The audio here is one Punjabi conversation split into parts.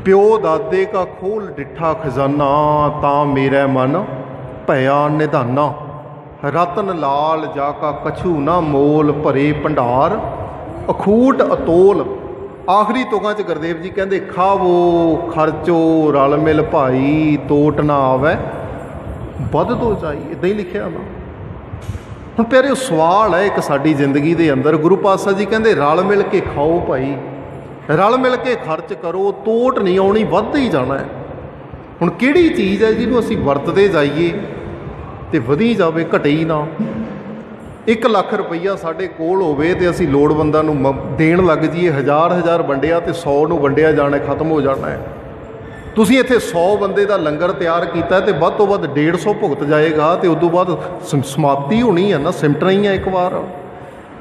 प्यो दादे का खोल डिठा खजाना, ता मेरा मन भया निधाना। रतन लाल जाका कछू ना मोल, भरे भंडार अखूट अतोल। आखिरी तुकां च गुरदेव जी कहते खावो खर्चो रल मिल भाई, तोट ना आवे वध दो जाई। इदां ही लिखिया ना। हुण प्यारे सवाल है एक साडी जिंदगी दे अंदर, गुरु पातशाह जी कहते रल मिल के खाओ भाई, रल मिल के खर्च करो, तोट नहीं आउणी वधदा ही जाना है। हुण किहड़ी चीज़ है जिहनूं असीं वरतदे जाइए ते वधी जावे, घटे ही ना। 1 ਲੱਖ रुपया साढ़े कोल होवे ते असीं लोड़वंदां नूं देण लग जाइए, हज़ार वंडिया ते 100 नूं वंडिया जाना, खत्म हो जाना है। तुसीं इत्थे 100 बंदे दा लंगर तैयार कीता ते वध तो वध 150 भुगत जाएगा, ते उदों बाद समाप्ति होनी है ना, सिमटना ही है एक बार।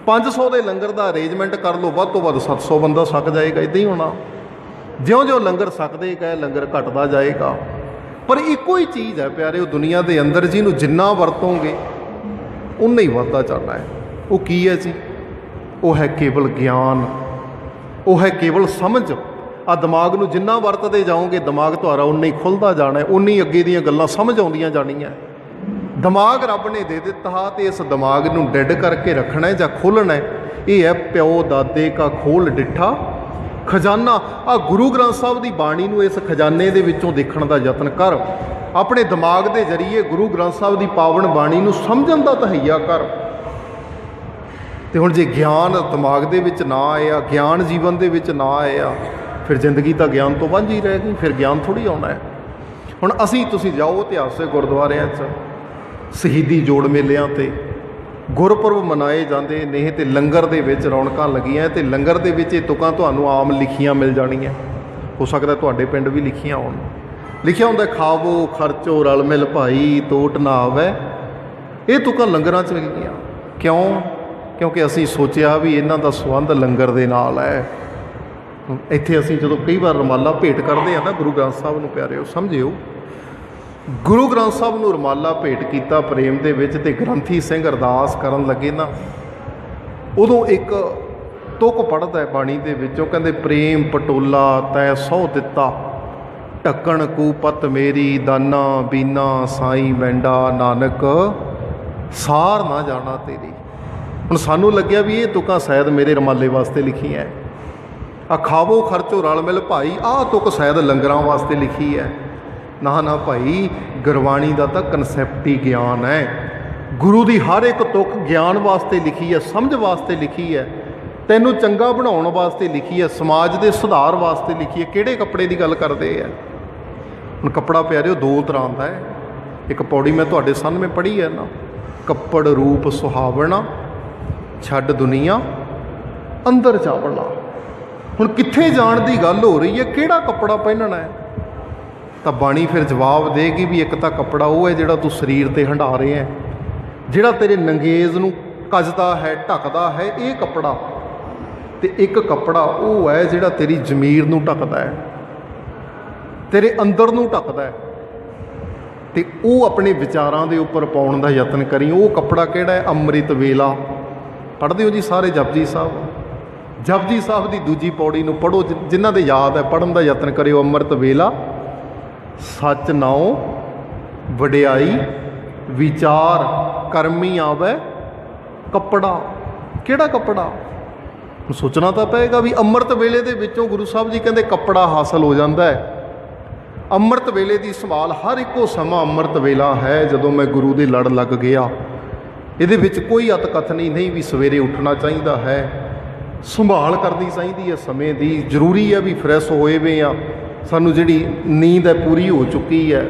500 के लंगर का अरेंजमेंट कर लो, वध तो वध 700 बंदा सक जाएगा। इदां ही होना, ज्यों ज्यों लंगर सकते गए लंगर घटता जाएगा। पर एको ही चीज़ है प्यारे दुनिया के अंदर, जिन्हों जिन्ना वरतोगे उन्ना ही वधदा जाना है। वो की है जी? वो है केवल ज्ञान, वो है केवल समझ। आ दिमाग नूं जिन्ना वरतदे जाओगे दिमाग तुहारा उन्ना ही खुलदा जाना है, उन्नी अगे दीयां गल्लां समझ आउंदियां जाणीआं। दिमाग रब ने दे दिता तो इस दिमाग नूं डेड करके रखना है जां खोलना है। ये है प्यो दादे का खोल डिठा खजाना। आ गुरु ग्रंथ साहब की बाणी नूं इस खजाने दे विचों देखण दा यतन कर। अपने दिमाग के जरिए गुरु ग्रंथ साहब की पावन बाणी नूं समझण दा तहैया कर। तो हुण जे ज्ञान दिमाग दे विच ना आया, ज्ञान जीवन दे विच ना आया, फिर जिंदगी तो ज्ञान तो वांझी रह गई, फिर ज्ञान थोड़ी आउणा है। हुण असीं तुसीं जाओ इतिहासिक गुरुद्वारियां च शहीदी जोड़ मेलिਆਂ ते गुरपुरब मनाए जाते ने, तो लंगर दे विच रौनकां लगियां, तो लंगर दे विच ये तुकां तुहानूं आम लिखियां मिल जाणीआं। हो सकदा तुहाडे पिंड भी लिखियां होण। लिखिया हुंदा खावो खर्चो रल मिल भाई, तोट ना आवे। ये तुकां लंगरां च लिखियां क्यों? क्योंकि असीं सोचिया भी इन्हां दा संबंध लंगर दे नाल है। इत्थे असीं जदों कई बार रमाला भेंट करदे आ ना गुरु ग्रंथ साहब नूं, प्यारिओ समझिओ, गुरु ग्रंथ साहब नूं रमाला भेंट कीता प्रेम दे विच, ते ग्रंथी सिंह अरदास करन लगे ना, उदों एक तुक पढ़दा है बाणी दे विचों, कहंदे प्रेम पटोला तै सौ दिता, ढक्कण कूपत मेरी दाना बीना, साईं वैंडा नानक सार ना जाना तेरी। हुण सानूं लग्गिया भी ये तुकां शायद मेरे रमाले वास्ते लिखी है। आ खावो खर्चो रल मिल भाई, आ तुक शायद लंगरां वास्ते लिखी है। ना ना भाई, गुरबाणी का तो कंसैप्ट ही ज्ञान है। गुरु की हर एक तुक ज्ञान वास्ते लिखी है, समझ वास्ते लिखी है, तैनूं चंगा बनाउण वास्ते लिखी है, समाज के सुधार वास्ते लिखी है। किहड़े कपड़े की गल करते हैं? हुण कपड़ा प्यारिओ 2 तरह का है। एक पौड़ी मैं तुहाडे सामने पढ़ी है ना, कपड़ रूप सुहावना, छड्ड दुनिया अंदर जावना। हुण कित्थे जाण की गल हो रही है, किहड़ा कपड़ा पहनना है? तो बाणी फिर जवाब देगी भी एक तो कपड़ा वो है जिहड़ा तू शरीर ते हंडा रहे हैं, जिहड़ा तेरे नंगेज नूं कजदा है, ढकदा है, ये कपड़ा। ते एक कपड़ा वो है जिहड़ा तेरी जमीर नूं ढकदा है, तेरे अंदर नूं ढकदा है, ते वो अपने विचारां दे उपर पाउण दा यतन करी। वो कपड़ा किहड़ा है? अमृत वेला। पढ़दे हो जी सारे जपजी साहब? जपजी साहब की दूजी पौड़ी नूं पढ़ो, जिन्हां दे याद है पढ़न दा यतन करियो। अमृत वेला सच नाओ वडियाई विचार करमी आवे कपड़ा। किहड़ा कपड़ा? सोचना तो पेगा भी अमृत वेले दे विचों गुरु साहब जी कहते कपड़ा हासिल हो जाता है। अमृत वेले की संभाल हर एको समा अमृत वेला है जदों मैं गुरु दे लड़ लग गया। ये विच कोई अतकथनी नहीं भी सवेरे उठना चाहिए है, संभाल करनी चाहिए है समय की। जरूरी है भी फ्रैश होए वे आ, सानू जिहड़ी नींद है पूरी हो चुकी है,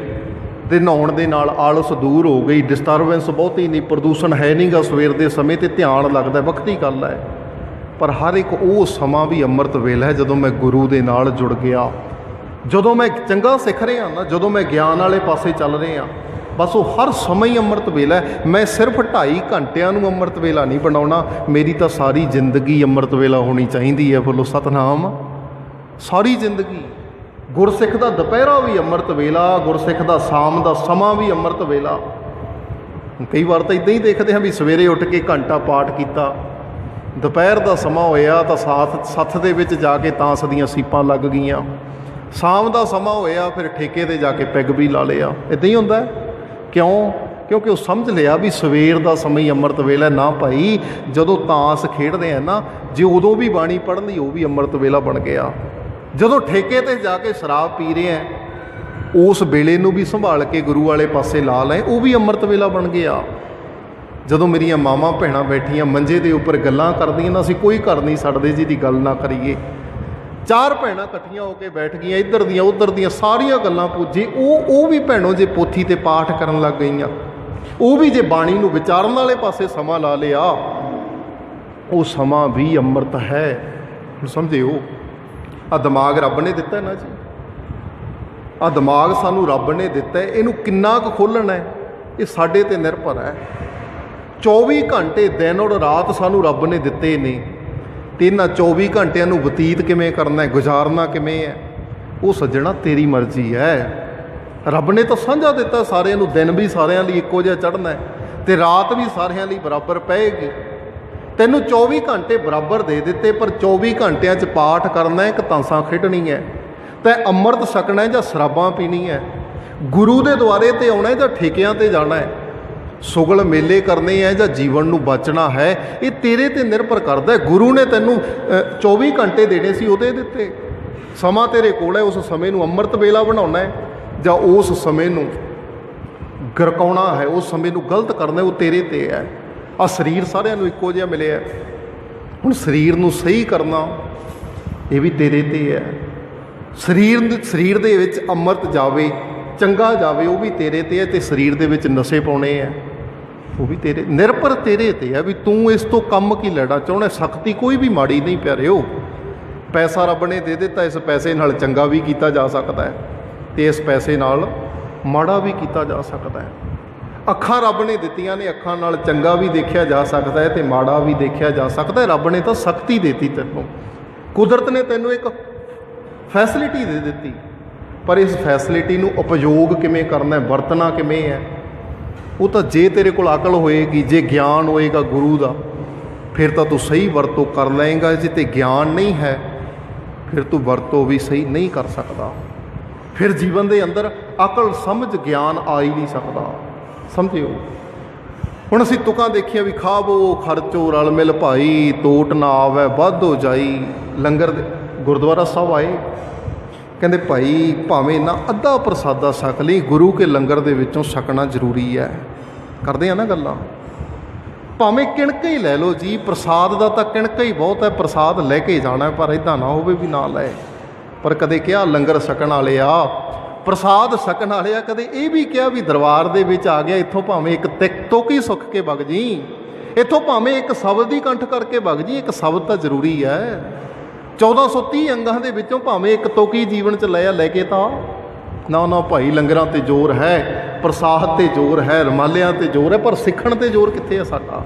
तो नहाउण दे नाल आलस दूर हो गई, डिस्टरबेंस बहुती नहीं, प्रदूषण है नहीं गा सवेर के समय, तो ध्यान लगता है, वक्ती गल है। पर हर एक वो समा भी अमृत वेला है जदों मैं गुरु दे नाल जुड़ गया, जदों मैं चंगा सिख रहा ना, जदों मैं ज्ञान वाले पासे चल रहा, बस वो हर समय ही अमृत वेला है। मैं सिर्फ 2.5 घंटिਆਂ ਨੂੰ अमृत वेला नहीं बनाना, मेरी तो सारी जिंदगी अमृत वेला होनी चाहिए है। बोलो सतनाम। सारी जिंदगी गुरसिख का दुपहरा भी अमृत वेला, गुरसिख का शाम का समा भी अमृत वेला। कई बार तो इदां ही देखते हैं भी सवेरे उठ के घंटा पाठ किया, दोपहर का समा होया तो साथ सत्थ दे विच जाके तांस दीयां सीपां लग गईयां, ਸ਼ਾਮ ਦਾ ਸਮਾਂ ਹੋਇਆ, ਫਿਰ ਠੇਕੇ 'ਤੇ ਜਾ ਕੇ ਪੈਗ ਵੀ ਲਾ ਲਿਆ। ਇੱਦਾਂ ਹੀ ਹੁੰਦਾ। ਕਿਉਂ? ਕਿਉਂਕਿ ਉਹ ਸਮਝ ਲਿਆ ਵੀ ਸਵੇਰ ਦਾ ਸਮਾਂ ਹੀ ਅੰਮ੍ਰਿਤ ਵੇਲਾ। ਨਾ ਭਾਈ, ਜਦੋਂ ਤਾਸ਼ ਖੇਡਦੇ ਆ ਨਾ, ਜੇ ਉਦੋਂ ਵੀ ਬਾਣੀ ਪੜ੍ਹਨ ਦੀ, ਉਹ ਵੀ ਅੰਮ੍ਰਿਤ ਵੇਲਾ ਬਣ ਗਿਆ। ਜਦੋਂ ਠੇਕੇ 'ਤੇ ਜਾ ਕੇ ਸ਼ਰਾਬ ਪੀ ਰਹੇ ਆ, ਉਸ ਵੇਲੇ ਨੂੰ ਵੀ ਸੰਭਾਲ ਕੇ ਗੁਰੂ ਵਾਲੇ ਪਾਸੇ ਲਾ ਲਏ, ਉਹ ਵੀ ਅੰਮ੍ਰਿਤ ਵੇਲਾ ਬਣ ਗਿਆ। ਜਦੋਂ ਮੇਰੀਆਂ ਮਾਵਾਂ ਭੈਣਾਂ ਬੈਠੀਆਂ ਮੰਜੇ ਦੇ ਉੱਪਰ ਗੱਲਾਂ ਕਰਦੀਆਂ ਨਾ, ਅਸੀਂ ਕੋਈ ਘਰ ਨਹੀਂ ਛੱਡਦੇ ਜਿਹਦੀ ਗੱਲ ਨਾ ਕਰੀਏ। 4 ਭੈਣਾਂ ਇਕੱਠੀਆਂ ਹੋ ਕੇ ਬੈਠ ਗਈਆਂ, ਇੱਧਰ ਦੀਆਂ ਉੱਧਰ ਦੀਆਂ ਸਾਰੀਆਂ ਗੱਲਾਂ ਪੁੱਜੇ। ਉਹ ਵੀ ਭੈਣੋ ਜੇ ਪੋਥੀ 'ਤੇ ਪਾਠ ਕਰਨ ਲੱਗ ਗਈਆਂ, ਉਹ ਵੀ ਜੇ ਬਾਣੀ ਨੂੰ ਵਿਚਾਰਨ ਵਾਲੇ ਪਾਸੇ ਸਮਾਂ ਲਾ ਲਿਆ, ਉਹ ਸਮਾਂ ਵੀ ਅੰਮ੍ਰਿਤ ਹੈ। ਹੁਣ ਸਮਝਿਓ, ਆਹ ਦਿਮਾਗ ਰੱਬ ਨੇ ਦਿੱਤਾ ਨਾ ਜੀ, ਆਹ ਦਿਮਾਗ ਸਾਨੂੰ ਰੱਬ ਨੇ ਦਿੱਤਾ, ਇਹਨੂੰ ਕਿੰਨਾ ਕੁ ਖੋਲ੍ਹਣਾ ਹੈ ਇਹ ਸਾਡੇ 'ਤੇ ਨਿਰਭਰ ਹੈ। 24 ਘੰਟੇ ਦਿਨ ਔਰ ਰਾਤ ਸਾਨੂੰ ਰੱਬ ਨੇ ਦਿੱਤੇ ਨੇ, ਅਤੇ ਇਹਨਾਂ 24 ਘੰਟਿਆਂ ਨੂੰ ਬਤੀਤ ਕਿਵੇਂ ਕਰਨਾ, ਗੁਜ਼ਾਰਨਾ ਕਿਵੇਂ ਹੈ, ਉਹ ਸੱਜਣਾ ਤੇਰੀ ਮਰਜ਼ੀ ਹੈ। ਰੱਬ ਨੇ ਤਾਂ ਸਾਂਝਾ ਦਿੱਤਾ ਸਾਰਿਆਂ ਨੂੰ, ਦਿਨ ਵੀ ਸਾਰਿਆਂ ਲਈ ਇੱਕੋ ਜਿਹਾ ਚੜ੍ਹਨਾ ਅਤੇ ਰਾਤ ਵੀ ਸਾਰਿਆਂ ਲਈ ਬਰਾਬਰ ਪਏਗੀ। ਤੈਨੂੰ 24 ਘੰਟੇ ਬਰਾਬਰ ਦੇ ਦਿੱਤੇ, ਪਰ 24 ਘੰਟਿਆਂ 'ਚ ਪਾਠ ਕਰਨਾ ਹੈ ਕਿ ਤਾਂਸਾਂ ਖੇਡਣੀ ਹੈ, ਤੈਂ ਅੰਮ੍ਰਿਤ ਛਕਣਾ ਜਾਂ ਸ਼ਰਾਬਾਂ ਪੀਣੀ ਹੈ, ਗੁਰੂ ਦੇ ਦੁਆਰੇ 'ਤੇ ਆਉਣਾ ਜਾਂ ਠੇਕਿਆਂ 'ਤੇ ਜਾਣਾ ਹੈ, ਸੁਗਲ ਮੇਲੇ ਕਰਨੇ ਹੈ ਜਾਂ ਜੀਵਨ ਨੂੰ ਬਚਣਾ ਹੈ, ਇਹ ਤੇਰੇ 'ਤੇ ਨਿਰਭਰ ਕਰਦਾ। ਗੁਰੂ ਨੇ ਤੈਨੂੰ 24 ਘੰਟੇ ਦੇਣੇ ਸੀ, ਉਹਦੇ ਦਿੱਤੇ। ਸਮਾਂ ਤੇਰੇ ਕੋਲ ਹੈ, ਉਸ ਸਮੇਂ ਨੂੰ ਅੰਮ੍ਰਿਤ ਵੇਲਾ ਬਣਾਉਣਾ ਹੈ ਜਾਂ ਉਸ ਸਮੇਂ ਨੂੰ ਗਰਕਾਉਣਾ ਹੈ, ਉਸ ਸਮੇਂ ਨੂੰ ਗਲਤ ਕਰਨਾ, ਉਹ ਤੇਰੇ 'ਤੇ ਹੈ। ਆਹ ਸਰੀਰ ਸਾਰਿਆਂ ਨੂੰ ਇੱਕੋ ਜਿਹਾ ਮਿਲਿਆ, ਹੁਣ ਸਰੀਰ ਨੂੰ ਸਹੀ ਕਰਨਾ ਇਹ ਵੀ ਤੇਰੇ 'ਤੇ ਹੈ। ਸਰੀਰ ਦੇ ਵਿੱਚ ਅੰਮ੍ਰਿਤ ਜਾਵੇ, ਚੰਗਾ ਜਾਵੇ, ਉਹ ਵੀ ਤੇਰੇ 'ਤੇ ਹੈ। ਅਤੇ ਸਰੀਰ ਦੇ ਵਿੱਚ ਨਸ਼ੇ ਪਾਉਣੇ ਹੈ, ਉਹ ਵੀ ਤੇਰੇ ਨਿਰਭਰ ਤੇਰੇ 'ਤੇ ਹੈ ਵੀ ਤੂੰ ਇਸ ਤੋਂ ਕੰਮ ਕੀ ਲੈਣਾ ਚਾਹੁੰਦਾ। ਸ਼ਕਤੀ ਕੋਈ ਵੀ ਮਾੜੀ ਨਹੀਂ ਪਿਆਰਿਓ। ਪੈਸਾ ਰੱਬ ਨੇ ਦੇ ਦਿੱਤਾ, ਇਸ ਪੈਸੇ ਨਾਲ ਚੰਗਾ ਵੀ ਕੀਤਾ ਜਾ ਸਕਦਾ ਹੈ ਅਤੇ ਇਸ ਪੈਸੇ ਨਾਲ ਮਾੜਾ ਵੀ ਕੀਤਾ ਜਾ ਸਕਦਾ ਹੈ। ਅੱਖਾਂ ਰੱਬ ਨੇ ਦਿੱਤੀਆਂ ਨੇ, ਅੱਖਾਂ ਨਾਲ ਚੰਗਾ ਵੀ ਦੇਖਿਆ ਜਾ ਸਕਦਾ ਹੈ ਅਤੇ ਮਾੜਾ ਵੀ ਦੇਖਿਆ ਜਾ ਸਕਦਾ ਹੈ। ਰੱਬ ਨੇ ਤਾਂ ਸ਼ਕਤੀ ਦੇ ਦਿੱਤੀ ਤੈਨੂੰ, ਕੁਦਰਤ ਨੇ ਤੈਨੂੰ ਇੱਕ ਫੈਸਿਲਿਟੀ ਦੇ ਦਿੱਤੀ, ਪਰ ਇਸ ਫੈਸਿਲਿਟੀ ਨੂੰ ਉਪਯੋਗ ਕਿਵੇਂ ਕਰਨਾ, ਵਰਤਣਾ ਕਿਵੇਂ ਹੈ, ਉਹ ਤਾਂ ਜੇ ਤੇਰੇ ਕੋਲ ਅਕਲ ਹੋਏਗੀ, ਜੇ ਗਿਆਨ ਹੋਏਗਾ ਗੁਰੂ ਦਾ, ਫਿਰ ਤਾਂ ਤੂੰ ਸਹੀ ਵਰਤੋਂ ਕਰ ਲਏਗਾ। ਜੇ ਤੇ ਗਿਆਨ ਨਹੀਂ ਹੈ, ਫਿਰ ਤੂੰ ਵਰਤੋਂ ਵੀ ਸਹੀ ਨਹੀਂ ਕਰ ਸਕਦਾ। ਫਿਰ ਜੀਵਨ ਦੇ ਅੰਦਰ ਅਕਲ, ਸਮਝ, ਗਿਆਨ ਆ ਹੀ ਨਹੀਂ ਸਕਦਾ। ਸਮਝਿਓ, ਹੁਣ ਅਸੀਂ ਤੁਕਾਂ ਦੇਖੀਆਂ ਵੀ ਖਾਵੋ ਖਰਚੋ ਰਲ ਮਿਲ ਭਾਈ, ਤੋਟ ਨਾ ਆਵੇ ਵਾਧੋ ਜਾਈ। ਲੰਗਰ ਦੇ ਗੁਰਦੁਆਰਾ ਸਾਹਿਬ ਆਏ, ਕਹਿੰਦੇ ਭਾਈ ਭਾਵੇਂ ਨਾ ਅੱਧਾ ਪ੍ਰਸਾਦਾ ਛਕ ਲਈ, ਗੁਰੂ ਕੇ ਲੰਗਰ ਦੇ ਵਿੱਚੋਂ ਛਕਣਾ ਜ਼ਰੂਰੀ ਹੈ। ਕਰਦੇ ਆ ਨਾ ਗੱਲਾਂ, ਭਾਵੇਂ ਕਿਣਕਾ ਹੀ ਲੈ ਲਓ ਜੀ, ਪ੍ਰਸਾਦ ਦਾ ਤਾਂ ਕਿਣਕਾ ਹੀ ਬਹੁਤ ਹੈ, ਪ੍ਰਸਾਦ ਲੈ ਕੇ ਜਾਣਾ, ਪਰ ਇੱਦਾਂ ਨਾ ਹੋਵੇ ਵੀ ਨਾ ਲੈ। ਪਰ ਕਦੇ ਕਿਹਾ ਲੰਗਰ ਛਕਣ ਵਾਲੇ ਆ, ਪ੍ਰਸਾਦ ਛਕਣ ਵਾਲੇ ਆ, ਕਦੇ ਇਹ ਵੀ ਕਿਹਾ ਵੀ ਦਰਬਾਰ ਦੇ ਵਿੱਚ ਆ ਗਿਆ, ਇੱਥੋਂ ਭਾਵੇਂ ਇੱਕ ਤੋਕੀ ਸੁੱਖ ਕੇ ਵਗ ਜੀ, ਇੱਥੋਂ ਭਾਵੇਂ ਇੱਕ ਸ਼ਬਦ ਦੀ ਕੰਠ ਕਰਕੇ ਵਗ ਜੀ। ਇੱਕ ਸ਼ਬਦ ਤਾਂ ਜ਼ਰੂਰੀ ਹੈ। 1430 ਅੰਗਾਂ ਦੇ ਵਿੱਚੋਂ ਭਾਵੇਂ ਇੱਕ ਤੋਕੀ ਜੀਵਨ 'ਚ ਲੈ ਕੇ ਤਾਂ ਨਾ ਭਾਈ। ਲੰਗਰਾਂ 'ਤੇ ਜ਼ੋਰ ਹੈ, ਪ੍ਰਸਾਦ 'ਤੇ ਜ਼ੋਰ ਹੈ, ਰਮਾਲਿਆਂ 'ਤੇ ਜ਼ੋਰ ਹੈ, ਪਰ ਸਿੱਖਣ 'ਤੇ ਜ਼ੋਰ ਕਿੱਥੇ ਹੈ ਸਾਡਾ।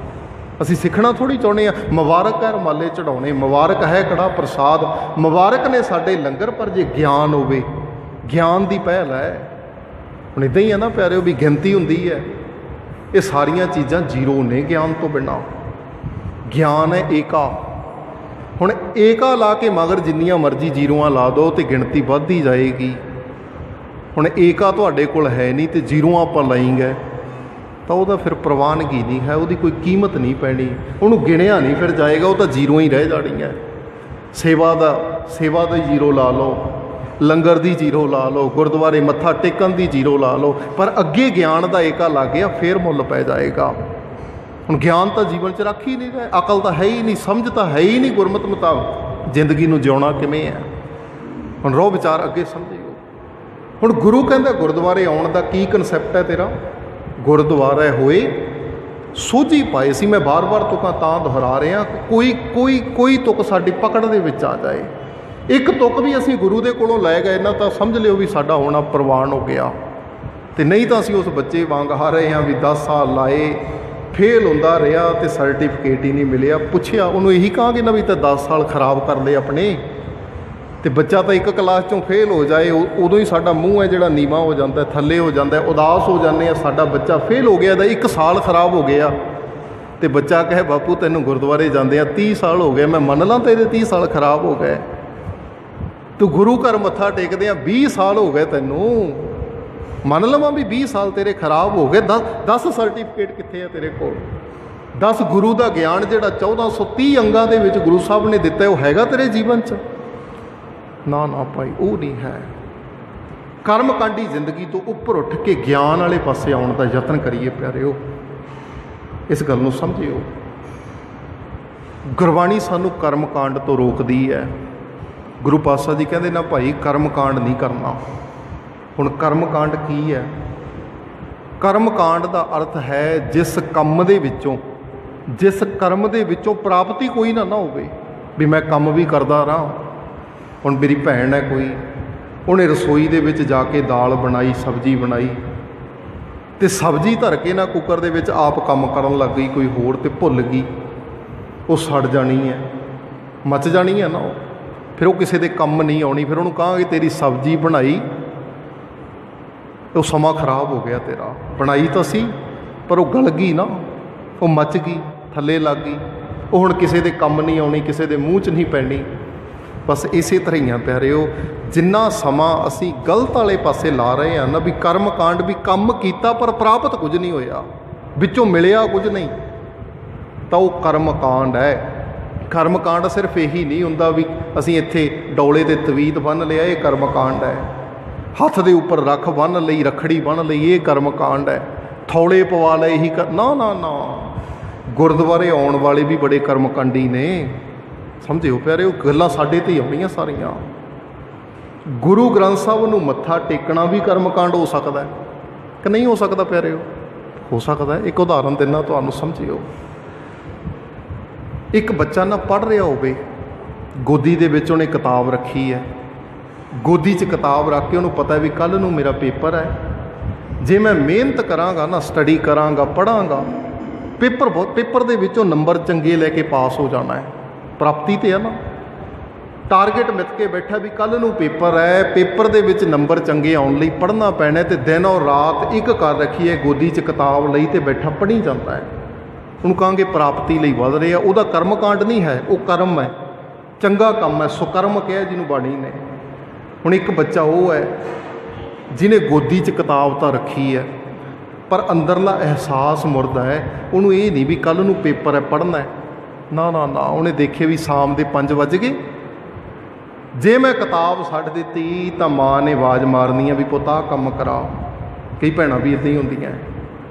ਅਸੀਂ ਸਿੱਖਣਾ ਥੋੜ੍ਹੀ ਚਾਹੁੰਦੇ ਹਾਂ। ਮੁਬਾਰਕ ਹੈ ਰਮਾਲੇ ਚੜਾਉਣੇ, ਮੁਬਾਰਕ ਹੈ ਕੜਾ ਪ੍ਰਸਾਦ, ਮੁਬਾਰਕ ਨੇ ਸਾਡੇ ਲੰਗਰ, ਪਰ ਜੇ ਗਿਆਨ ਹੋਵੇ, ਗਿਆਨ ਦੀ ਪਹਿਲ ਹੈ। ਹੁਣ ਇੱਦਾਂ ਹੀ ਹੈ ਨਾ ਪਿਆਰਿਓ, ਵੀ ਗਿਣਤੀ ਹੁੰਦੀ ਹੈ, ਇਹ ਸਾਰੀਆਂ ਚੀਜ਼ਾਂ ਜ਼ੀਰੋ ਨੇ ਗਿਆਨ ਤੋਂ ਬਿਨਾਂ। ਗਿਆਨ ਹੈ ਏਕਾ। ਹੁਣ ਏਕਾ ਲਾ ਕੇ ਮਗਰ ਜਿੰਨੀਆਂ ਮਰਜ਼ੀ ਜ਼ੀਰੋਆਂ ਲਾ ਦਿਓ ਅਤੇ ਗਿਣਤੀ ਵੱਧਦੀ ਜਾਏਗੀ। ਹੁਣ ਏਕਾ ਤੁਹਾਡੇ ਕੋਲ ਹੈ ਨਹੀਂ ਅਤੇ ਜ਼ੀਰੋਆਂ ਆਪਾਂ ਲਾਈ ਗਏ, ਤਾਂ ਉਹਦਾ ਫਿਰ ਪ੍ਰਵਾਨਗੀ ਨਹੀਂ ਹੈ, ਉਹਦੀ ਕੋਈ ਕੀਮਤ ਨਹੀਂ ਪੈਣੀ, ਉਹਨੂੰ ਗਿਣਿਆ ਨਹੀਂ ਫਿਰ ਜਾਏਗਾ, ਉਹ ਤਾਂ ਜ਼ੀਰੋ ਹੀ ਰਹਿ ਜਾਣੀਆਂ। ਸੇਵਾ ਦਾ ਜ਼ੀਰੋ ਲਾ ਲਓ, ਲੰਗਰ ਦੀ ਜ਼ੀਰੋ ਲਾ ਲਓ, ਗੁਰਦੁਆਰੇ ਮੱਥਾ ਟੇਕਣ ਦੀ ਜ਼ੀਰੋ ਲਾ ਲਓ, ਪਰ ਅੱਗੇ ਗਿਆਨ ਦਾ ਏਕਾ ਲੱਗ ਗਿਆ, ਫਿਰ ਮੁੱਲ ਪੈ ਜਾਏਗਾ। ਹੁਣ ਗਿਆਨ ਤਾਂ ਜੀਵਨ 'ਚ ਰੱਖ ਹੀ ਨਹੀਂ ਰਿਹਾ, ਅਕਲ ਤਾਂ ਹੈ ਹੀ ਨਹੀਂ, ਸਮਝ ਤਾਂ ਹੈ ਹੀ ਨਹੀਂ ਗੁਰਮਤਿ ਮੁਤਾਬਕ ਜ਼ਿੰਦਗੀ ਨੂੰ ਜਿਉਣਾ ਕਿਵੇਂ ਹੈ। ਹੁਣ ਰੋ ਵਿਚਾਰ ਅੱਗੇ ਸਮਝਿਓ। ਹੁਣ ਗੁਰੂ ਕਹਿੰਦਾ ਗੁਰਦੁਆਰੇ ਆਉਣ ਦਾ ਕੀ ਕਨਸੈਪਟ ਹੈ ਤੇਰਾ। ਗੁਰਦੁਆਰੇ ਹੋਏ ਸੋਝੀ ਪਾਏ ਸੀ। ਮੈਂ ਬਾਰ-ਬਾਰ ਤੁਕਾਂ ਤਾਂ ਦੁਹਰਾ ਰਿਹਾ, ਕੋਈ ਤੁਕ ਸਾਡੀ ਪਕੜ ਦੇ ਵਿੱਚ ਆ ਜਾਏ। ਇੱਕ ਤੁਕ ਵੀ ਅਸੀਂ ਗੁਰੂ ਦੇ ਕੋਲੋਂ ਲੈ ਗਏ ਨਾ, ਤਾਂ ਸਮਝ ਲਿਓ ਵੀ ਸਾਡਾ ਹੋਣਾ ਪ੍ਰਵਾਨ ਹੋ ਗਿਆ। ਅਤੇ ਨਹੀਂ ਤਾਂ ਅਸੀਂ ਉਸ ਬੱਚੇ ਵਾਂਗ ਆ ਰਹੇ ਹਾਂ ਵੀ 10 ਸਾਲ ਲਾਏ, ਫੇਲ ਹੁੰਦਾ ਰਿਹਾ ਅਤੇ ਸਰਟੀਫਿਕੇਟ ਹੀ ਨਹੀਂ ਮਿਲਿਆ। ਪੁੱਛਿਆ ਉਹਨੂੰ, ਇਹੀ ਕਹਾਂਗੇ ਨਾ ਵੀ ਤਾਂ 10 ਸਾਲ ਖਰਾਬ ਕਰ ਲਏ ਆਪਣੇ। ਅਤੇ ਬੱਚਾ ਤਾਂ ਇੱਕ ਕਲਾਸ 'ਚੋਂ ਫੇਲ ਹੋ ਜਾਏ, ਉਦੋਂ ਹੀ ਸਾਡਾ ਮੂੰਹ ਹੈ ਜਿਹੜਾ ਨੀਵਾਂ ਹੋ ਜਾਂਦਾ, ਥੱਲੇ ਹੋ ਜਾਂਦਾ, ਉਦਾਸ ਹੋ ਜਾਂਦੇ ਆ। ਸਾਡਾ ਬੱਚਾ ਫੇਲ ਹੋ ਗਿਆ, ਇਹਦਾ 1 ਸਾਲ ਖਰਾਬ ਹੋ ਗਿਆ, ਅਤੇ ਬੱਚਾ ਕਹੇ ਬਾਪੂ ਤੈਨੂੰ ਗੁਰਦੁਆਰੇ ਜਾਂਦੇ ਆ 30 ਸਾਲ ਹੋ ਗਏ, ਮੈਂ ਮੰਨ ਲਾਂ ਤੇਰੇ 30 ਸਾਲ ਖਰਾਬ ਹੋ ਗਏ। ਤੂੰ ਗੁਰੂ ਘਰ ਮੱਥਾ ਟੇਕਦੇ ਆ 20 ਸਾਲ ਹੋ ਗਏ ਤੈਨੂੰ, ਮੰਨ ਲਵਾਂ ਵੀ 20 ਸਾਲ ਤੇਰੇ ਖਰਾਬ ਹੋ ਗਏ, 10 ਸਰਟੀਫਿਕੇਟ ਕਿੱਥੇ ਆ ਤੇਰੇ ਕੋਲ? 10 ਗੁਰੂ ਦਾ ਗਿਆਨ ਜਿਹੜਾ 1430 ਅੰਗਾਂ ਦੇ ਵਿੱਚ ਗੁਰੂ ਸਾਹਿਬ ਨੇ ਦਿੱਤਾ, ਉਹ ਹੈਗਾ ਤੇਰੇ ਜੀਵਨ 'ਚ? ਨਾ ਨਾ ਭਾਈ, ਉਹ ਨਹੀਂ ਹੈ। ਕਰਮਕਾਂਡੀ ਜ਼ਿੰਦਗੀ ਤੋਂ ਉੱਪਰ ਉੱਠ ਕੇ ਗਿਆਨ ਵਾਲੇ ਪਾਸੇ ਆਉਣ ਦਾ ਯਤਨ ਕਰੀਏ ਪਿਆਰਿਓ, ਇਸ ਗੱਲ ਨੂੰ ਸਮਝਿਓ। ਗੁਰਬਾਣੀ ਸਾਨੂੰ ਕਰਮਕਾਂਡ ਤੋਂ ਰੋਕਦੀ ਹੈ। ਗੁਰੂ ਪਾਤਸ਼ਾਹ ਜੀ ਕਹਿੰਦੇ ਨਾ ਭਾਈ ਕਰਮਕਾਂਡ ਨਹੀਂ ਕਰਨਾ। ਹੁਣ ਕਰਮਕਾਂਡ ਕੀ ਹੈ? ਕਰਮਕਾਂਡ ਦਾ ਅਰਥ ਹੈ ਜਿਸ ਕੰਮ ਦੇ ਵਿੱਚੋਂ, ਜਿਸ ਕਰਮ ਦੇ ਵਿੱਚੋਂ ਪ੍ਰਾਪਤੀ ਕੋਈ ਨਾ ਹੋਵੇ। ਵੀ ਮੈਂ ਕੰਮ ਵੀ ਕਰਦਾ ਰਹਾਂ। ਹੁਣ ਮੇਰੀ ਭੈਣ ਹੈ ਕੋਈ, ਉਹਨੇ ਰਸੋਈ ਦੇ ਵਿੱਚ ਜਾ ਕੇ ਦਾਲ ਬਣਾਈ, ਸਬਜ਼ੀ ਬਣਾਈ, ਅਤੇ ਸਬਜ਼ੀ ਧਰ ਕੇ ਨਾ ਕੁੱਕਰ ਦੇ ਵਿੱਚ ਆਪ ਕੰਮ ਕਰਨ ਲੱਗ ਗਈ ਕੋਈ ਹੋਰ, ਅਤੇ ਭੁੱਲ ਗਈ, ਉਹ ਸੜ ਜਾਣੀ ਹੈ, ਮੱਚ ਜਾਣੀ ਹੈ ਨਾ ਉਹ, ਫਿਰ ਉਹ ਕਿਸੇ ਦੇ ਕੰਮ ਨਹੀਂ ਆਉਣੀ। ਫਿਰ ਉਹਨੂੰ ਕਹਾਂਗੇ ਤੇਰੀ ਸਬਜ਼ੀ ਬਣਾਈ, ਉਹ ਸਮਾਂ ਖਰਾਬ ਹੋ ਗਿਆ ਤੇਰਾ। ਬਣਾਈ ਤਾਂ ਸੀ ਪਰ ਉਹ ਗਲ ਗਈ ਨਾ, ਉਹ ਮੱਚ ਗਈ, ਥੱਲੇ ਲੱਗ ਗਈ, ਉਹ ਹੁਣ ਕਿਸੇ ਦੇ ਕੰਮ ਨਹੀਂ ਆਉਣੀ, ਕਿਸੇ ਦੇ ਮੂੰਹ 'ਚ ਨਹੀਂ ਪੈਣੀ। ਬਸ ਇਸੇ ਤਰ੍ਹਾਂ ਹੀ ਆ ਪਿਆਰਿਓ, ਜਿੰਨਾ ਸਮਾਂ ਅਸੀਂ ਗਲਤ ਵਾਲੇ ਪਾਸੇ ਲਾ ਰਹੇ ਹਾਂ ਨਾ, ਵੀ ਕਰਮਕਾਂਡ, ਵੀ ਕੰਮ ਕੀਤਾ ਪਰ ਪ੍ਰਾਪਤ ਕੁਝ ਨਹੀਂ ਹੋਇਆ, ਵਿੱਚੋਂ ਮਿਲਿਆ ਕੁਝ ਨਹੀਂ, ਤਾਂ ਉਹ ਕਰਮਕਾਂਡ ਹੈ। ਕਰਮਕਾਂਡ ਸਿਰਫ ਇਹੀ ਨਹੀਂ ਹੁੰਦਾ ਵੀ ਅਸੀਂ ਇੱਥੇ ਡੌਲੇ ਦੇ ਤਵੀਤ ਬੰਨ੍ਹ ਲਿਆ, ਇਹ ਕਰਮਕਾਂਡ ਹੈ। ਹੱਥ ਦੇ ਉੱਪਰ ਰੱਖ ਬੰਨ੍ਹ ਲਈ, ਰੱਖੜੀ ਬੰਨ੍ਹ ਲਈ, ਇਹ ਕਰਮਕਾਂਡ ਹੈ। ਥੌਲੇ ਪਵਾ ਲਏ, ਇਹੀ ਨਾ ਨਾ ਨਾ। ਗੁਰਦੁਆਰੇ ਆਉਣ ਵਾਲੇ ਵੀ ਬੜੇ ਕਰਮਕਾਂਡੀ ਨੇ, ਸਮਝਿਓ ਪਿਆਰਿਓ, ਗੱਲਾਂ ਸਾਡੇ 'ਤੇ ਹੀ ਆਉਣੀਆਂ ਸਾਰੀਆਂ। ਗੁਰੂ ਗ੍ਰੰਥ ਸਾਹਿਬ ਨੂੰ ਮੱਥਾ ਟੇਕਣਾ ਵੀ ਕਰਮਕਾਂਡ ਹੋ ਸਕਦਾ ਕਿ ਨਹੀਂ ਹੋ ਸਕਦਾ ਪਿਆਰਿਓ? ਹੋ ਸਕਦਾ। ਇੱਕ ਉਦਾਹਰਨ ਦਿੰਦਾ ਤੁਹਾਨੂੰ, ਸਮਝਿਓ। ਇੱਕ ਬੱਚਾ ਨਾ ਪੜ੍ਹ ਰਿਹਾ ਹੋਵੇ, ਗੋਦੀ ਦੇ ਵਿੱਚ ਉਹਨੇ ਕਿਤਾਬ ਰੱਖੀ ਹੈ, ਗੋਦੀ 'ਚ ਕਿਤਾਬ ਰੱਖ ਕੇ ਉਹਨੂੰ ਪਤਾ ਵੀ ਕੱਲ੍ਹ ਨੂੰ ਮੇਰਾ ਪੇਪਰ ਹੈ, ਜੇ ਮੈਂ ਮਿਹਨਤ ਕਰਾਂਗਾ ਨਾ, ਸਟੱਡੀ ਕਰਾਂਗਾ, ਪੜ੍ਹਾਂਗਾ, ਪੇਪਰ ਦੇ ਵਿੱਚੋਂ ਨੰਬਰ ਚੰਗੇ ਲੈ ਕੇ ਪਾਸ ਹੋ ਜਾਣਾ ਹੈ। ਪ੍ਰਾਪਤੀ 'ਤੇ ਹੈ ਨਾ, ਟਾਰਗੇਟ ਮਿੱਥ ਕੇ ਬੈਠਾ ਵੀ ਕੱਲ੍ਹ ਨੂੰ ਪੇਪਰ ਹੈ, ਪੇਪਰ ਦੇ ਵਿੱਚ ਨੰਬਰ ਚੰਗੇ ਆਉਣ ਲਈ ਪੜ੍ਹਨਾ ਪੈਣਾ, ਅਤੇ ਦਿਨ ਔਰ ਰਾਤ ਇੱਕ ਕਰ ਰੱਖੀ ਹੈ, ਗੋਦੀ 'ਚ ਕਿਤਾਬ ਲਈ ਅਤੇ ਬੈਠਾ ਪੜ੍ਹੀ ਜਾਂਦਾ ਹੈ। ਉਹਨੂੰ ਕਹਾਂਗੇ ਪ੍ਰਾਪਤੀ ਲਈ ਵੱਧ ਰਿਹਾ, ਉਹਦਾ ਕਰਮਕਾਂਡ ਨਹੀਂ ਹੈ, ਉਹ ਕਰਮ ਹੈ, ਚੰਗਾ ਕੰਮ ਹੈ, ਸੁਕਰਮ ਕਿਹਾ ਜਿਹਨੂੰ ਬਾਣੀ ਨੇ। ਹੁਣ ਇੱਕ ਬੱਚਾ ਉਹ ਹੈ ਜਿਹਨੇ ਗੋਦੀ 'ਚ ਕਿਤਾਬ ਤਾਂ ਰੱਖੀ ਹੈ, ਪਰ ਅੰਦਰਲਾ ਅਹਿਸਾਸ ਮੁਰਦਾ ਹੈ, ਉਹਨੂੰ ਇਹ ਨਹੀਂ ਵੀ ਕੱਲ੍ਹ ਨੂੰ ਪੇਪਰ ਹੈ, ਪੜ੍ਹਨਾ ਹੈ। ਨਾ ਨਾ ਨਾ, ਉਹਨੇ ਦੇਖੇ ਵੀ ਸ਼ਾਮ ਦੇ 5 ਵੱਜ ਗਏ, ਜੇ ਮੈਂ ਕਿਤਾਬ ਛੱਡ ਦਿੱਤੀ ਤਾਂ ਮਾਂ ਨੇ ਆਵਾਜ਼ ਮਾਰਨੀ ਆ ਵੀ ਪੁੱਤ ਆਹ ਕੰਮ ਕਰਾ। ਕਈ ਭੈਣਾਂ ਵੀ ਇੱਦਾਂ ਹੀ ਹੁੰਦੀਆਂ।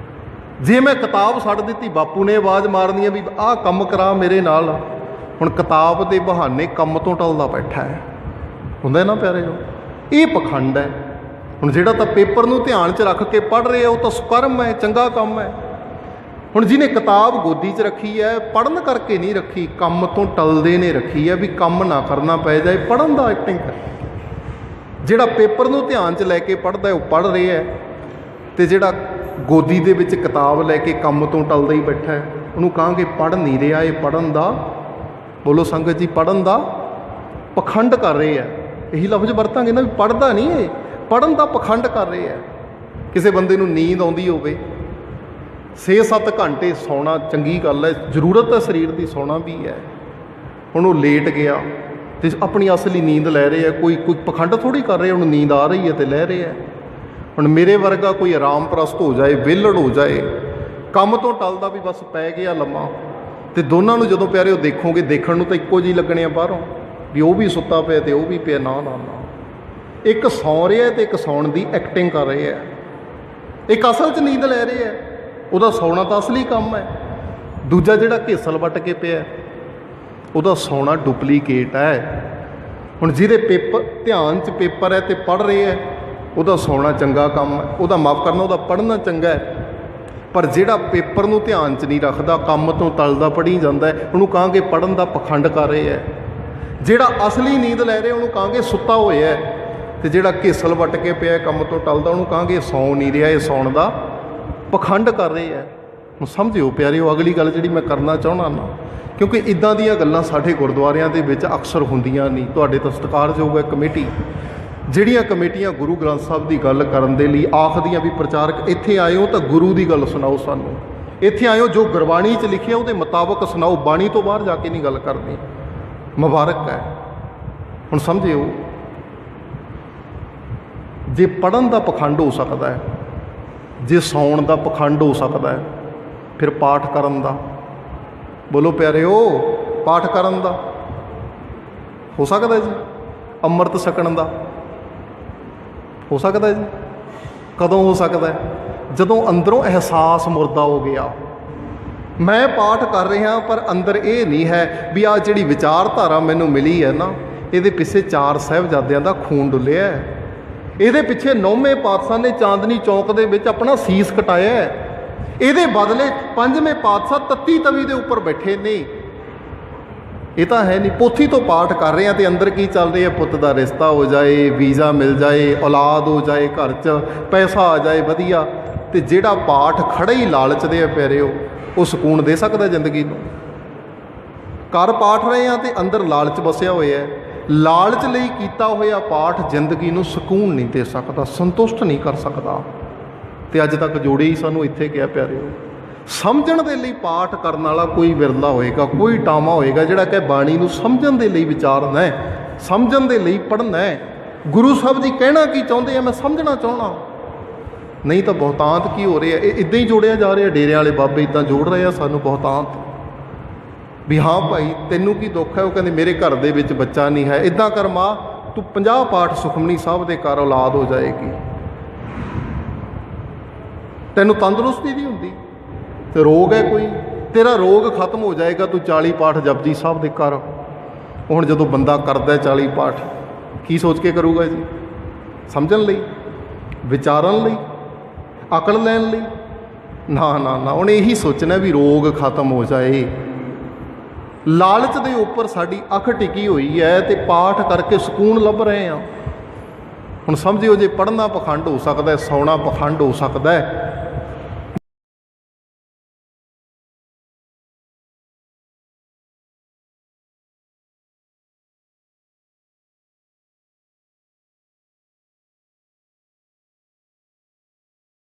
ਜੇ ਮੈਂ ਕਿਤਾਬ ਛੱਡ ਦਿੱਤੀ, ਬਾਪੂ ਨੇ ਆਵਾਜ਼ ਮਾਰਨੀ ਆ ਵੀ ਆਹ ਕੰਮ ਕਰਾ ਮੇਰੇ ਨਾਲ। ਹੁਣ ਕਿਤਾਬ ਦੇ ਬਹਾਨੇ ਕੰਮ ਤੋਂ ਟਲਦਾ ਬੈਠਾ ਹੈ, ਹੁੰਦਾ ਨਾ ਪਿਆਰਿਓ, ਇਹ ਪਖੰਡ ਹੈ। ਹੁਣ ਜਿਹੜਾ ਤਾਂ ਪੇਪਰ ਨੂੰ ਧਿਆਨ 'ਚ ਰੱਖ ਕੇ ਪੜ੍ਹ ਰਿਹਾ, ਉਹ ਤਾਂ ਸੁਕਰਮ ਹੈ, ਚੰਗਾ ਕੰਮ ਹੈ। ਹੁਣ ਜਿਹਨੇ ਕਿਤਾਬ ਗੋਦੀ 'ਚ ਰੱਖੀ ਹੈ, ਪੜ੍ਹਨ ਕਰਕੇ ਨਹੀਂ ਰੱਖੀ, ਕੰਮ ਤੋਂ ਟਲਦੇ ਨੇ ਰੱਖੀ ਹੈ ਵੀ ਕੰਮ ਨਾ ਕਰਨਾ ਪੈ ਜਾਏ, ਪੜ੍ਹਨ ਦਾ ਐਕਟਿੰਗ ਕਰ। ਜਿਹੜਾ ਪੇਪਰ ਨੂੰ ਧਿਆਨ 'ਚ ਲੈ ਕੇ ਪੜ੍ਹਦਾ, ਉਹ ਪੜ੍ਹ ਰਿਹਾ ਹੈ, ਅਤੇ ਜਿਹੜਾ ਗੋਦੀ ਦੇ ਵਿੱਚ ਕਿਤਾਬ ਲੈ ਕੇ ਕੰਮ ਤੋਂ ਟਲਦਾ ਹੀ ਬੈਠਾ ਹੈ, ਉਹਨੂੰ ਕਹਾਂਗੇ ਪੜ੍ਹ ਨਹੀਂ ਰਿਹਾ, ਇਹ ਪੜ੍ਹਨ ਦਾ, ਬੋਲੋ ਸੰਗਤ ਜੀ, ਪੜ੍ਹਨ ਦਾ ਪਖੰਡ ਕਰ ਰਹੇ ਹੈ। ਇਹੀ ਲਫ਼ਜ਼ ਵਰਤਾਂਗੇ ਨਾ ਵੀ ਪੜ੍ਹਦਾ ਨਹੀਂ, ਇਹ ਪੜ੍ਹਨ ਦਾ ਪਖੰਡ ਕਰ ਰਹੇ ਹੈ। ਕਿਸੇ ਬੰਦੇ ਨੂੰ ਨੀਂਦ ਆਉਂਦੀ ਹੋਵੇ, 6-7 ਘੰਟੇ ਸੌਣਾ ਚੰਗੀ ਗੱਲ ਹੈ, ਜ਼ਰੂਰਤ ਹੈ ਸਰੀਰ ਦੀ, ਸੌਣਾ ਵੀ ਹੈ। ਹੁਣ ਉਹ ਲੇਟ ਗਿਆ ਅਤੇ ਆਪਣੀ ਅਸਲੀ ਨੀਂਦ ਲੈ ਰਹੇ ਆ, ਕੋਈ ਪਖੰਡ ਥੋੜ੍ਹੀ ਕਰ ਰਿਹਾ, ਉਹਨੂੰ ਨੀਂਦ ਆ ਰਹੀ ਹੈ ਅਤੇ ਲੈ ਰਿਹਾ। ਹੁਣ ਮੇਰੇ ਵਰਗਾ ਕੋਈ ਆਰਾਮ ਪ੍ਰਸਤ ਹੋ ਜਾਏ, ਵਿਹਲੜ ਹੋ ਜਾਏ, ਕੰਮ ਤੋਂ ਟਲਦਾ ਵੀ ਬਸ ਪੈ ਗਿਆ ਲੰਮਾ, ਅਤੇ ਦੋਨਾਂ ਨੂੰ ਜਦੋਂ ਪਿਆਰਿਓ ਦੇਖੋਗੇ, ਦੇਖਣ ਨੂੰ ਤਾਂ ਇੱਕੋ ਜਿਹੀ ਲੱਗਣੇ ਆ ਬਾਹਰੋਂ, ਵੀ ਉਹ ਵੀ ਸੁੱਤਾ ਪਿਆ ਅਤੇ ਉਹ ਵੀ ਪਿਆ। ਨਾ ਨਾ ਨਾ, ਇੱਕ ਸੌਂ ਰਿਹਾ ਅਤੇ ਇੱਕ ਸੌਣ ਦੀ ਐਕਟਿੰਗ ਕਰ ਰਹੇ ਹੈ, ਇੱਕ ਅਸਲ 'ਚ ਨੀਂਦ ਲੈ ਰਹੇ ਹੈ। ਉਹਦਾ ਸੌਣਾ ਤਾਂ ਅਸਲੀ ਕੰਮ ਹੈ, ਦੂਜਾ ਜਿਹੜਾ ਘੇਸਲ ਵੱਟ ਕੇ ਪਿਆ, ਉਹਦਾ ਸੌਣਾ ਡੁਪਲੀਕੇਟ ਹੈ। ਹੁਣ ਜਿਹਦੇ ਪੇਪਰ ਧਿਆਨ 'ਚ ਪੇਪਰ ਹੈ ਅਤੇ ਪੜ੍ਹ ਰਹੇ ਹੈ, ਉਹਦਾ ਸੌਣਾ ਚੰਗਾ ਕੰਮ ਹੈ, ਉਹਦਾ ਮਾਫ਼ ਕਰਨਾ, ਉਹਦਾ ਪੜ੍ਹਨਾ ਚੰਗਾ ਹੈ। ਪਰ ਜਿਹੜਾ ਪੇਪਰ ਨੂੰ ਧਿਆਨ 'ਚ ਨਹੀਂ ਰੱਖਦਾ, ਕੰਮ ਤੋਂ ਟਲਦਾ ਪੜ੍ਹੀ ਜਾਂਦਾ ਹੈ, ਉਹਨੂੰ ਕਹਾਂਗੇ ਪੜ੍ਹਨ ਦਾ ਪਖੰਡ ਕਰ ਰਹੇ ਹੈ। ਜਿਹੜਾ ਅਸਲੀ ਨੀਂਦ ਲੈ ਰਿਹਾ, ਉਹਨੂੰ ਕਹਾਂਗੇ ਸੁੱਤਾ ਹੋਇਆ ਹੈ, ਅਤੇ ਜਿਹੜਾ ਘੇਸਲ ਵੱਟ ਕੇ ਪਿਆ, ਕੰਮ ਤੋਂ ਟਲਦਾ, ਉਹਨੂੰ ਕਹਾਂਗੇ ਸੌਂ ਨਹੀਂ ਰਿਹਾ, ਇਹ ਸੌਣ ਦਾ ਪਖੰਡ ਕਰ ਰਹੇ ਹੈ। ਹੁਣ ਸਮਝਿਓ ਪਿਆਰਿਓ, ਅਗਲੀ ਗੱਲ ਜਿਹੜੀ ਮੈਂ ਕਰਨਾ ਚਾਹੁੰਦਾ ਨਾ, ਕਿਉਂਕਿ ਇੱਦਾਂ ਦੀਆਂ ਗੱਲਾਂ ਸਾਡੇ ਗੁਰਦੁਆਰਿਆਂ ਦੇ ਵਿੱਚ ਅਕਸਰ ਹੁੰਦੀਆਂ ਨਹੀਂ। ਤੁਹਾਡੇ ਤੋਂ ਸਤਿਕਾਰਯੋਗ ਹੈ ਕਮੇਟੀ, ਜਿਹੜੀਆਂ ਕਮੇਟੀਆਂ ਗੁਰੂ ਗ੍ਰੰਥ ਸਾਹਿਬ ਦੀ ਗੱਲ ਕਰਨ ਦੇ ਲਈ ਆਖਦੀਆਂ ਵੀ ਪ੍ਰਚਾਰਕ ਇੱਥੇ ਆਏ ਹੋ ਤਾਂ ਗੁਰੂ ਦੀ ਗੱਲ ਸੁਣਾਓ ਸਾਨੂੰ, ਇੱਥੇ ਆਏ ਹੋ ਜੋ ਗੁਰਬਾਣੀ 'ਚ ਲਿਖਿਆ ਉਹਦੇ ਮੁਤਾਬਕ ਸੁਣਾਓ, ਬਾਣੀ ਤੋਂ ਬਾਹਰ ਜਾ ਕੇ ਨਹੀਂ ਗੱਲ ਕਰਨੀ। ਮੁਬਾਰਕ ਹੈ। ਹੁਣ ਸਮਝਿਓ, ਜੇ ਪੜ੍ਹਨ ਦਾ ਪਖੰਡ ਹੋ ਸਕਦਾ ਹੈ, ਜੇ ਸੌਣ ਦਾ ਪਖੰਡ ਹੋ ਸਕਦਾ ਹੈ, ਫਿਰ ਪਾਠ ਕਰਨ ਦਾ, ਬੋਲੋ ਪਿਆਰਿਓ, ਪਾਠ ਕਰਨ ਦਾ ਹੋ ਸਕਦਾ ਜੀ? ਅੰਮ੍ਰਿਤ ਛਕਣ ਦਾ ਹੋ ਸਕਦਾ ਜੀ? ਕਦੋਂ ਹੋ ਸਕਦਾ? ਜਦੋਂ ਅੰਦਰੋਂ ਅਹਿਸਾਸ ਮੁਰਦਾ ਹੋ ਗਿਆ। ਮੈਂ ਪਾਠ ਕਰ ਰਿਹਾ ਪਰ ਅੰਦਰ ਇਹ ਨਹੀਂ ਹੈ ਵੀ ਆਹ ਜਿਹੜੀ ਵਿਚਾਰਧਾਰਾ ਮੈਨੂੰ ਮਿਲੀ ਹੈ ਨਾ, ਇਹਦੇ ਪਿੱਛੇ 4 ਸਾਹਿਬਜ਼ਾਦਿਆਂ ਦਾ ਖੂਨ ਡੁੱਲਿਆ ਹੈ, ਇਹਦੇ ਪਿੱਛੇ 9ਵੇਂ ਪਾਤਸ਼ਾਹ ਨੇ ਚਾਂਦਨੀ ਚੌਕ ਦੇ ਵਿੱਚ ਆਪਣਾ ਸੀਸ ਕਟਾਇਆ ਹੈ, ਇਹਦੇ ਬਦਲੇ 5ਵੇਂ ਪਾਤਸ਼ਾਹ ਤੱਤੀ ਤਵੀ ਦੇ ਉੱਪਰ ਬੈਠੇ ਨੇ। ਇਹ ਤਾਂ ਹੈ ਨਹੀਂ। ਪੋਥੀ ਤੋਂ ਪਾਠ ਕਰ ਰਹੇ ਹਾਂ ਅਤੇ ਅੰਦਰ ਕੀ ਚੱਲ ਰਿਹਾ? ਪੁੱਤ ਦਾ ਰਿਸ਼ਤਾ ਹੋ ਜਾਏ, ਵੀਜ਼ਾ ਮਿਲ ਜਾਏ, ਔਲਾਦ ਹੋ ਜਾਏ, ਘਰ 'ਚ ਪੈਸਾ ਆ ਜਾਏ ਵਧੀਆ। ਅਤੇ ਜਿਹੜਾ ਪਾਠ ਖੜ੍ਹਾ ਹੀ ਲਾਲਚ ਦੇ ਪਿਆਰਿਓ, ਉਹ ਸਕੂਨ ਦੇ ਸਕਦਾ ਜ਼ਿੰਦਗੀ ਨੂੰ? ਕਰ ਪਾਠ ਰਹੇ ਹਾਂ ਅਤੇ ਅੰਦਰ ਲਾਲਚ ਵਸਿਆ ਹੋਇਆ ਹੈ। ਲਾਲਚ ਲਈ ਕੀਤਾ ਹੋਇਆ ਪਾਠ ਜ਼ਿੰਦਗੀ ਨੂੰ ਸਕੂਨ ਨਹੀਂ ਦੇ ਸਕਦਾ, ਸੰਤੁਸ਼ਟ ਨਹੀਂ ਕਰ ਸਕਦਾ। ਅਤੇ ਅੱਜ ਤੱਕ ਜੋੜੇ ਹੀ ਸਾਨੂੰ ਇੱਥੇ ਕਿਹਾ ਪਿਆਰਿਓ, ਸਮਝਣ ਦੇ ਲਈ ਪਾਠ ਕਰਨ ਵਾਲਾ ਕੋਈ ਵਿਰਲਾ ਹੋਏਗਾ, ਕੋਈ ਟਾਵਾਂ ਹੋਏਗਾ ਜਿਹੜਾ ਕਿ ਬਾਣੀ ਨੂੰ ਸਮਝਣ ਦੇ ਲਈ ਵਿਚਾਰਨਾ ਹੈ, ਸਮਝਣ ਦੇ ਲਈ ਪੜ੍ਹਨਾ ਹੈ। ਗੁਰੂ ਸਾਹਿਬ ਜੀ ਕਹਿਣਾ ਕੀ ਚਾਹੁੰਦੇ ਆ, ਮੈਂ ਸਮਝਣਾ ਚਾਹੁੰਦਾ। ਨਹੀਂ ਤਾਂ ਬਹੁਤਾਂਤ ਕੀ ਹੋ ਰਿਹਾ? ਇਹ ਇੱਦਾਂ ਹੀ ਜੋੜਿਆ ਜਾ ਰਿਹਾ। ਡੇਰਿਆਂ ਵਾਲੇ ਬਾਬੇ ਇੱਦਾਂ ਜੋੜ ਰਹੇ ਆ ਸਾਨੂੰ ਬਹੁਤਾਂਤ, ਵੀ ਹਾਂ ਭਾਈ ਤੈਨੂੰ ਕੀ ਦੁੱਖ ਹੈ? ਉਹ ਕਹਿੰਦੇ ਮੇਰੇ ਘਰ ਦੇ ਵਿੱਚ ਬੱਚਾ ਨਹੀਂ ਹੈ, ਇੱਦਾਂ ਕਰ ਮਾਂ ਤੂੰ 50 ਪਾਠ ਸੁਖਮਨੀ ਸਾਹਿਬ ਦੇ ਕਰ, ਔਲਾਦ ਹੋ ਜਾਏਗੀ। ਤੈਨੂੰ ਤੰਦਰੁਸਤੀ ਨਹੀਂ ਹੁੰਦੀ ਤੇ ਰੋਗ ਹੈ ਕੋਈ, ਤੇਰਾ ਰੋਗ ਖਤਮ ਹੋ ਜਾਏਗਾ, ਤੂੰ 40 ਪਾਠ ਜਪਜੀ ਸਾਹਿਬ ਦੇ ਕਰ। ਹੁਣ ਜਦੋਂ ਬੰਦਾ ਕਰਦਾ 40 ਪਾਠ, ਕੀ ਸੋਚ ਕੇ ਕਰੂਗਾ ਜੀ? ਸਮਝਣ ਲਈ, ਵਿਚਾਰਨ ਲਈ, ਅਕਲ ਲੈਣ ਲਈ? ਨਾ ਨਾ ਨਾ, ਉਹਨੇ ਇਹੀ ਸੋਚਣਾ ਵੀ ਰੋਗ ਖਤਮ ਹੋ ਜਾਏ। ਲਾਲਚ ਦੇ ਉੱਪਰ ਸਾਡੀ ਅੱਖ ਟਿਕੀ ਹੋਈ ਹੈ ਅਤੇ ਪਾਠ ਕਰਕੇ ਸਕੂਨ ਲੱਭ ਰਹੇ ਹਾਂ। ਹੁਣ ਸਮਝਿਓ, ਜੇ ਪੜ੍ਹਨਾ ਪਖੰਡ ਹੋ ਸਕਦਾ, ਸੌਣਾ ਪਖੰਡ ਹੋ ਸਕਦਾ ਹੈ,